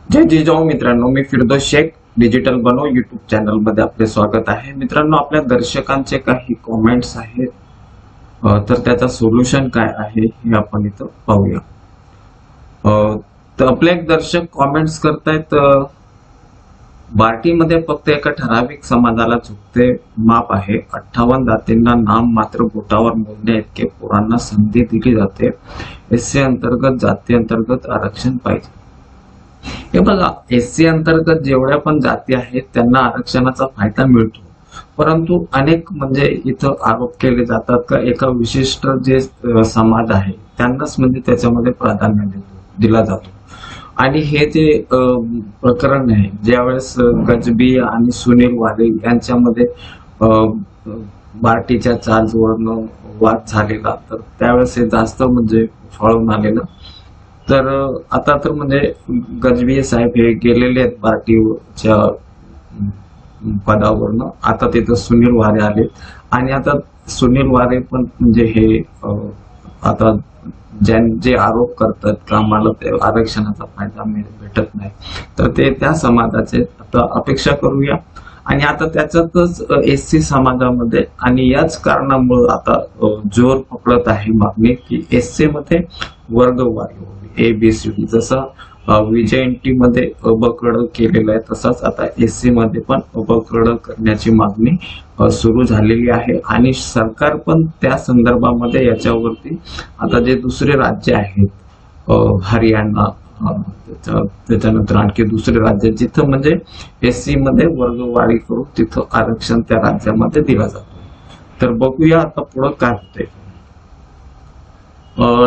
जय जिजाऊ मित्रांनो, मी फिरदौस शेख डिजिटल बनव YouTube channel मध्ये आपले स्वागत आहे। मित्रांनो, आपल्या दर्शकांचे काही कॉमेंट्स आहेत, तर त्याचा सोल्युशन काय आहे हे आपण इथं पाहूया। तर आपले एक दर्शक कॉमेंट्स करतायत, बार्टीमध्ये फक्त एका ठराविक समाजाला झुकते माप आहे। 58 जातींना नाम मात्र बोटावर मोजण्या इतके पोरांना संधी दिली जाते। एससी अंतर्गत जाती अंतर्गत आरक्षण पाहिजे। हे बघा, एससी अंतर्गत जेवढ्या पण जाती आहेत त्यांना आरक्षणाचा फायदा मिळतो, परंतु अनेक म्हणजे इथं आरोप केले जातात का एका विशिष्ट जे समाज आहे त्यांनाच म्हणजे त्याच्यामध्ये प्राधान्य दिला जातो। आणि हे जे प्रकरण आहे, ज्यावेळेस गजबी आणि सुनील वाले यांच्यामध्ये बार्टीच्या चार्जवरनं वाद झालेला, तर त्यावेळेस हे जास्त म्हणजे फळून आलेलं। तर आता तर म्हणजे गजबी साहेब हे गेलेले आहेत बार्टीच्या पदावरनं, आता तिथं सुनील वारे आले आणि आता सुनील वारे पण म्हणजे हे आता जे आरोप करतात का आम्हाला ते आरक्षणाचा फायदा भेटत नाही, तर ते त्या समाजाचे आता अपेक्षा करूया। आणि आता त्याच्यातच एससी समाजामध्ये आणि याच कारणामुळे आता जोर पकडत आहे मागणी की एससी मध्ये वर्गवारी होवी, एबीसीडी, जसं विजयंती मध्ये अबकड केलेलं आहे तसंच आता एससी मध्ये पण अबकड करण्याची मागणी सुरू झालेली आहे। आणि सरकार पण त्या संदर्भामध्ये याच्यावरती आता जे दुसरे राज्य आहेत, हरियाणा, त्याच्यानंतर आणखी दुसरे राज्य जिथं म्हणजे एससी मध्ये वर्गवारी करून तिथं आरक्षण त्या राज्यामध्ये दिला जातो। तर बघूया आता पुढे काय होते।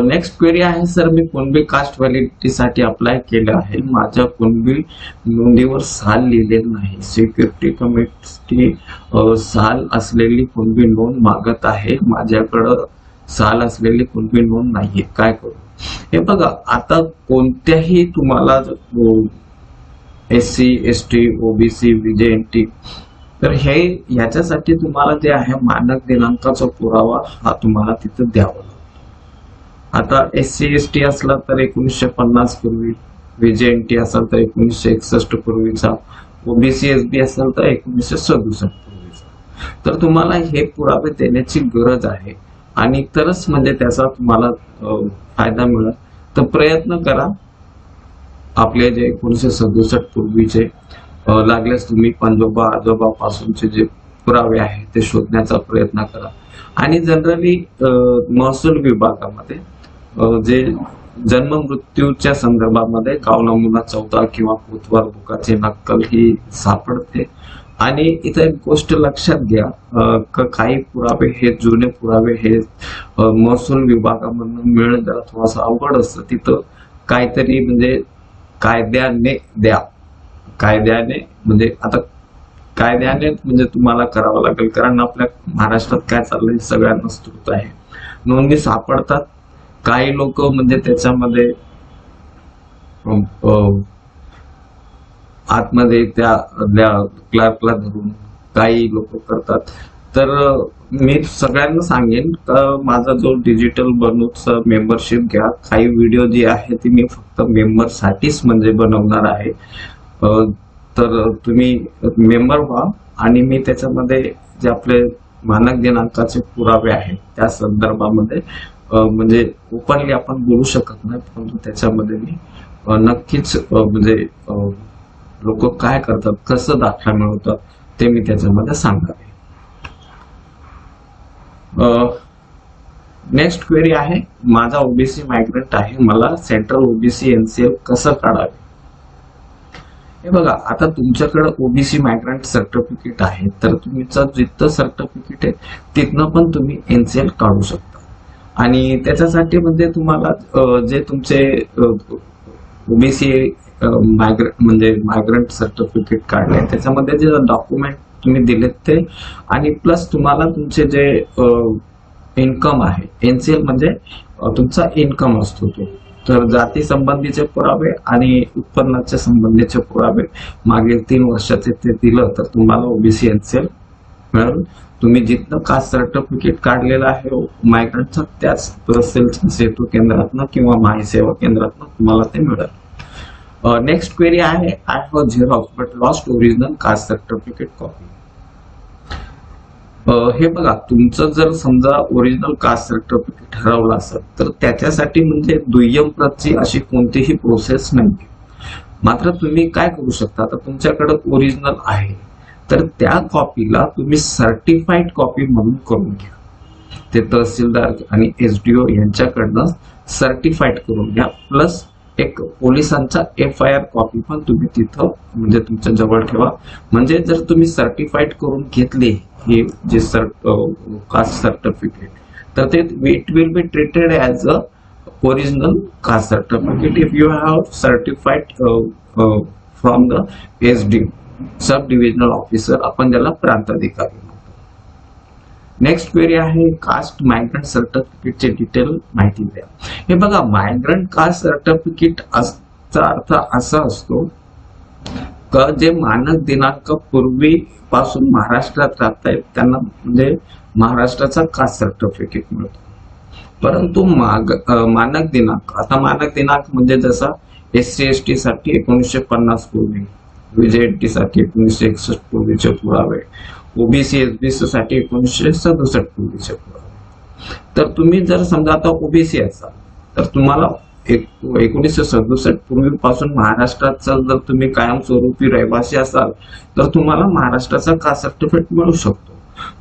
नेक्स्ट क्वेरी आहे, सर मी कुणबी कास्ट व्हॅलिडिटी साठी अप्लाय केलं आहे, माझ्या कुणबी नोंदीवर साल लिहिलेलं नाही, सिक्युरिटी कमिटी साल असलेली कुणबी नोंद मागत आहे, माझ्याकडं साल असलेली कुणबी नोंद नाहीये, काय करू? हे बघा, आता कोणत्याही तुम्हाला एससी एसटी ओबीसी विजेएनटी, तर हे याच्यासाठी तुम्हाला जे आहे मानक दिनांकाचा पुरावा हा तुम्हाला तिथं द्यावा लागतो। आता एससी एसटी असला तर 1950 पूर्वी, विजेएनटी असेल तर 1961 पूर्वीचा, ओबीसी एसबी असेल तर 1967 पूर्वीचा। तर तुम्हाला हे पुरावे देण्याची गरज आहे आणि तरच म्हणजे त्याचा तुम्हाला फायदा मिळेल। तर प्रयत्न करा, आपले जे 1967 पूर्वीचे लागल्यास तुम्ही पंजोबा आजोबा पासूनचे जे पुरावे आहे ते शोधण्याचा प्रयत्न करा। आणि जनरली महसूल विभागामध्ये जे जन्म मृत्यूच्या संदर्भामध्ये गाव नमुना 14 किंवा कोतवाल बुकाची नक्कल ही सापडते। आणि इथे एक गोष्ट लक्षात घ्या, काही पुरावे हे जुने पुरावे हे महसूल विभागामधून मिळणं जरा थोडंसं अवघड असतं, तिथं काहीतरी म्हणजे कायद्याने द्या, कायद्याने म्हणजे आता कायद्याने म्हणजे तुम्हाला करावं लागेल, कारण आपल्या महाराष्ट्रात काय चाललंय सगळ्यांना स्तुत आहे, नोंदी सापडतात, काही लोक म्हणजे त्याच्यामध्ये आतमध्ये त्या क्लर्कला धरून काही लोक करतात। तर मी सगळ्यांना सांगेन का माझा जो डिजिटल बनवचा मेंबरशिप घ्या, काही व्हिडिओ जी आहे ती मी फक्त मेंबर साठीच म्हणजे बनवणार आहे, तर तुम्ही मेंबर व्हा आणि मी त्याच्यामध्ये जे आपले मानक दिनांकाचे पुरावे आहेत त्या संदर्भामध्ये म्हणजे ओपनली आपण बोलू शकत नाही, परंतु त्याच्यामध्ये मी नक्कीच म्हणजे लोक काय करतात, कसं दाखला मिळवतात ते मी त्याच्यामध्ये सांगणार आहे। नेक्स्ट क्वेरी आहे, माझा ओबीसी मायग्रंट आहे, मला सेंट्रल ओबीसी एनसीएल कसं काढावे? हे बघा, आता तुमच्याकडे ओबीसी मायग्रंट सर्टिफिकेट आहे, तर तुमचं जिथं सर्टिफिकेट आहे तिथनं पण तुम्ही एनसीएल काढू शकता। आणि त्याच्यासाठी म्हणजे तुम्हाला जे तुमचे ओबीसी म्हणजे मायग्रंट सर्टिफिकेट काढले त्याच्यामध्ये जे डॉक्युमेंट तुम्ही दिलेत ते, आणि प्लस तुम्हाला तुमचे जे इन्कम आहे, एनसीएल म्हणजे तुमचा इन्कम असतो तो, तर जाती संबंधीचे पुरावे आणि उत्पन्नाच्या संबंधीचे पुरावे मागील 3 वर्षाचे ते दिलं तर तुम्हाला ओबीसी एनसीएल मिळेल। तुम्ही जिथं कास्ट सर्टिफिकेट काढलेलं आहे मायग्रंटचं त्याच तहसीलच्या सेतू केंद्रातनं किंवा माहिती सेवा केंद्रातनं तुम्हाला ते मिळेल। नेक्स्ट क्वेरी आहे, I have xerox but lost original caste certificate copy. हे बघा, तुमचं जर समजा ओरिजिनल कास्ट सर्टिफिकेट हरवलं असेल तर त्याच्यासाठी म्हणजे दुय्यम प्रतची अशी कोणतीही प्रोसेस नाही. मात्र तुम्ही काय करू शकता, तर तुमच्याकडे ओरिजिनल आहे तर त्या कॉपीला तुम्ही सर्टिफाईड कॉपी म्हणून करून घ्या. ते तहसीलदार आणि SDO यांच्याकडनं सर्टिफाईड करून घ्या. प्लस एक पोलिसांचा FIR कॉपी पण तुम्ही तिथं म्हणजे तुमच्या जवळ ठेवा. म्हणजे जर तुम्ही सर्टिफाईड करून घेतले हे जे कास्ट सर्टिफिकेट, तर ते it will be treated as a original caste certificate if you have certified from the SDO, sub divisional officer, आपण त्याला प्रांताधिकारी. नेक्स्ट क्वेरी आहे, कास्ट मायग्रंट सर्टिफिकेटचे डिटेल माहिती द्या. हे बघा, मायग्रंट कास्ट सर्टिफिकेट चा अर्थ असा असतो का जे मानक दिनांक पूर्वीपासून महाराष्ट्रात राहतायत त्यांना म्हणजे महाराष्ट्राचा कास्ट सर्टिफिकेट मिळतो. परंतु मानक दिनांक, आता मानक दिनांक म्हणजे जसा SC/ST साठी 1950 पूर्वी, VJT साठी 1961 पूर्वीचे पुरावे, OBC/SBC साठी 1967 पूर्वीचे पुरावे. तर तुम्ही जर समजा आता OBC असाल तर तुम्हाला 1967 पूर्वीपासून महाराष्ट्राचा जर तुम्ही कायमस्वरूपी रहिवासी असाल तर तुम्हाला महाराष्ट्राचा कास्ट सर्टिफिकेट मिळू शकतो.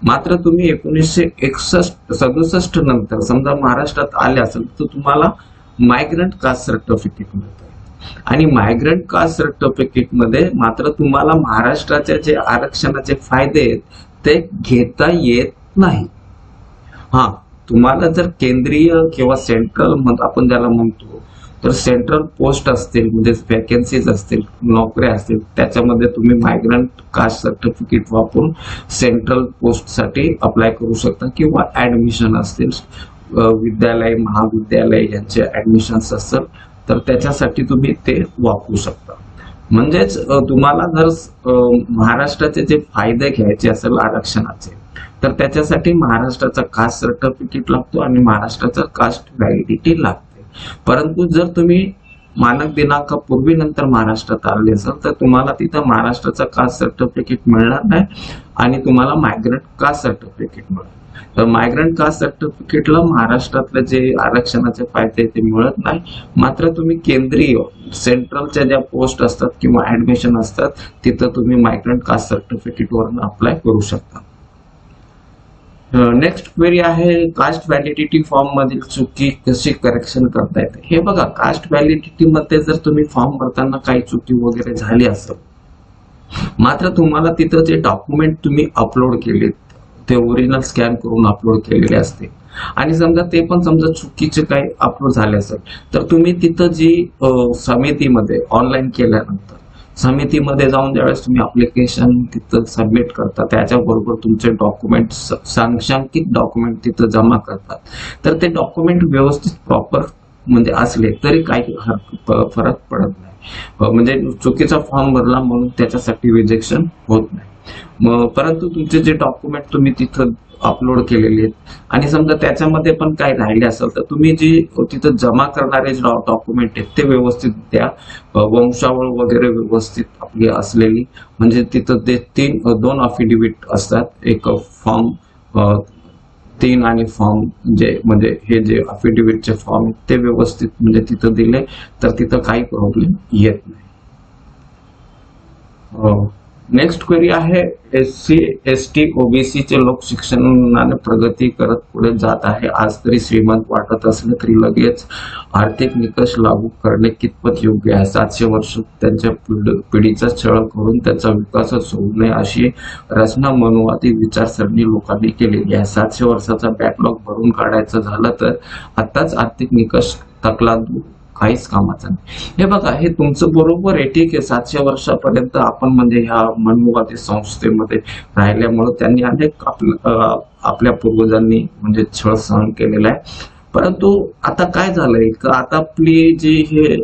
मात्र तुम्ही 1967 नंतर समजा महाराष्ट्रात आले असेल तर तुम्हाला मायग्रंट कास्ट सर्टिफिकेट मिळतं. आणि मायग्रंट कास्ट सर्टिफिकेट मध्ये मात्र तुम्हाला महाराष्ट्राचे जे आरक्षणाचे फायदे आहेत ते घेता येत नाही. हा, तुम्हाला जर केंद्रीय किंवा सेंट्रल आपण ज्याला म्हणतो तर सेंट्रल पोस्ट असतील म्हणजे वॅकन्सीज असतील, नोकऱ्या असतील, त्याच्यामध्ये तुम्ही मायग्रंट कास्ट सर्टिफिकेट वापरून सेंट्रल पोस्ट साठी अप्लाय करू शकता. किंवा ऍडमिशन असतील, विद्यालय महाविद्यालय यांचे ऍडमिशन्स असतील तर त्याच्यासाठी तुम्ही ते वापरू शकता. म्हणजेच तुम्हाला जर महाराष्ट्राचे जे फायदे घ्यायचे असेल आरक्षणाचे तर त्याच्यासाठी महाराष्ट्राचा कास्ट सर्टिफिकेट लागतो आणि महाराष्ट्राचा कास्ट व्हॅलिडिटी लागते. परंतु जर तुम्ही मानक दिनांक पूर्वी नंतर महाराष्ट्रात आले असेल तर तुम्हाला तिथं महाराष्ट्राचा कास्ट सर्टिफिकेट मिळणार नाही आणि तुम्हाला मायग्रंट कास्ट सर्टिफिकेट मिळेल. तर मायग्रंट कास्ट सर्टिफिकेटला महाराष्ट्रातले जे आरक्षणाचे फायदे ते मिळत नाही. मात्र तुम्ही केंद्रीय सेंट्रलच्या ज्या पोस्ट असतात किंवा ऍडमिशन असतात तिथं तुम्ही मायग्रंट कास्ट सर्टिफिकेट वरून अप्लाय करू शकता. नेक्स्ट क्वेरी आहे, कास्ट व्हॅलिडिटी फॉर्म मधील चुकी कशी करेक्शन करता येते. हे बघा, कास्ट व्हॅलिडिटी मध्ये जर तुम्ही फॉर्म भरताना काही चुकी वगैरे झाली असेल मात्र तुम्हाला तिथं जे डॉक्युमेंट तुम्ही अपलोड केलेत ते ओरिजिनल स्कॅन करून अपलोड केलेले असते आणि समजा ते पण समजा चुकीचे काही अपलोड झाले असेल तर तुम्ही तिथं जी समितीमध्ये ऑनलाईन केल्यानंतर समितीमध्ये जाऊन ज्यावेळेस तुम्ही अप्लिकेशन तिथं सबमिट करता त्याच्याबरोबर तुमचे डॉक्युमेंट सांख्यिक डॉक्युमेंट तिथं जमा करतात तर ते डॉक्युमेंट व्यवस्थित प्रॉपर म्हणजे असले तरी काही फरक पडत नाही. म्हणजे चुकीचा फॉर्म भरला म्हणून त्याच्यासाठी रिजेक्शन होत नाही. परंतु तुमचे जे डॉक्युमेंट तुम्ही तिथं अपलोड केलेले आहेत आणि समजा त्याच्यामध्ये पण काही राहिले असेल तर तुम्ही जी तिथं जमा करणारे डॉक्युमेंट आहेत ते व्यवस्थित द्या. वंशावळ वगैरे व्यवस्थित आपली असलेली, म्हणजे तिथं ते 2 अफिडेव्हिट असतात, एक फॉर्म 3 आणि फॉर्म म्हणजे हे जे अफिडेव्हिटचे फॉर्म ते व्यवस्थित म्हणजे तिथं दिले तर तिथं काही प्रॉब्लेम येत नाही. नेक्स्ट क्वेरी आहे, SC/ST OBC चे लोक शिक्षणाने प्रगती करत पुढे जात आहे. आज तरी श्रीमंत वाटत असले तरी लगेच आर्थिक निकष लागू करणे कितपत योग्य आहे. 700 वर्ष त्यांच्या पिढीचा छळ करून त्याचा विकासच होऊ नये अशी रचना मनुवादी विचारसरणी लोकांनी केलेली आहे. 700 वर्षाचा बॅकलॉग भरून काढायचं झालं तर आताच आर्थिक निकष तकलादू काहीच कामाचं नाही. हे बघा, हे तुमचं बरोबर आहे, ठीक आहे. 700 वर्षापर्यंत आपण म्हणजे ह्या मनुवादी संस्थेमध्ये राहिल्यामुळे त्यांनी अनेक आपल्या पूर्वजांनी म्हणजे छळ सहन केलेला आहे. परंतु आता काय झालंय का आता आपली जी हे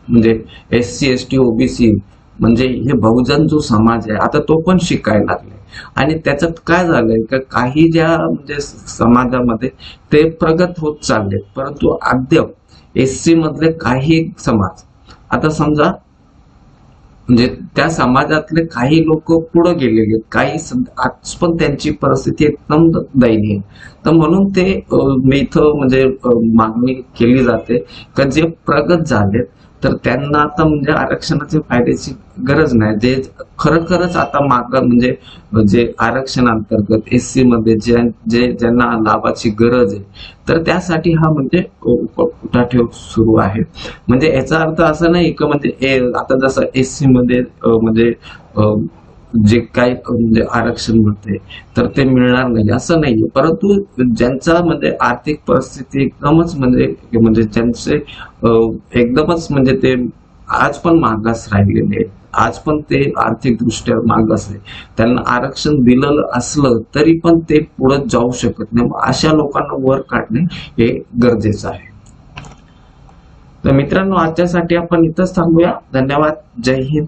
म्हणजे SC/ST OBC म्हणजे हे बहुजन जो समाज आहे आता तो पण शिकायला लागलाय आणि त्याच्यात काय झालंय का काही ज्या म्हणजे समाजामध्ये ते प्रगत होत चालले परंतु अद्याप SC मधले काही समाज, आता समजा म्हणजे त्या समाजातले काही लोक पुढे गेलेले, काही आज पण त्यांची परिस्थिती एकदम दयनीय, तर म्हणून ते मी इथं म्हणजे मागणी केली जाते का जे प्रगत झालेत तर त्यांना आता म्हणजे आरक्षणाच्या फायद्याची गरज नाही, जे खरंच आता म्हणजे जे आरक्षण अंतर्गत SC मध्ये ज्यांना लाभाची गरज आहे, तर त्यासाठी हा म्हणजे उठाठेव सुरू आहे. म्हणजे याचा अर्थ असा नाही की म्हणजे आता जसं SC मध्ये म्हणजे जे काय म्हणजे आरक्षण मिळते तर ते मिळणार नाही असं नाहीये, परंतु ज्यांचा म्हणजे आर्थिक परिस्थिती एकदमच म्हणजे ज्यांचे एकदमच म्हणजे ते आज पण मागास राहिलेले, आज पण ते आर्थिक दृष्ट्या मागास आहे, त्यांना आरक्षण दिलेलं असलं तरी पण ते पुढे जाऊ शकत नाही, अशा लोकांना वर काढणे हे गरजेचं आहे. तर मित्रांनो, आजच्यासाठी आपण इथंच थांबूया. धन्यवाद. जय हिंद.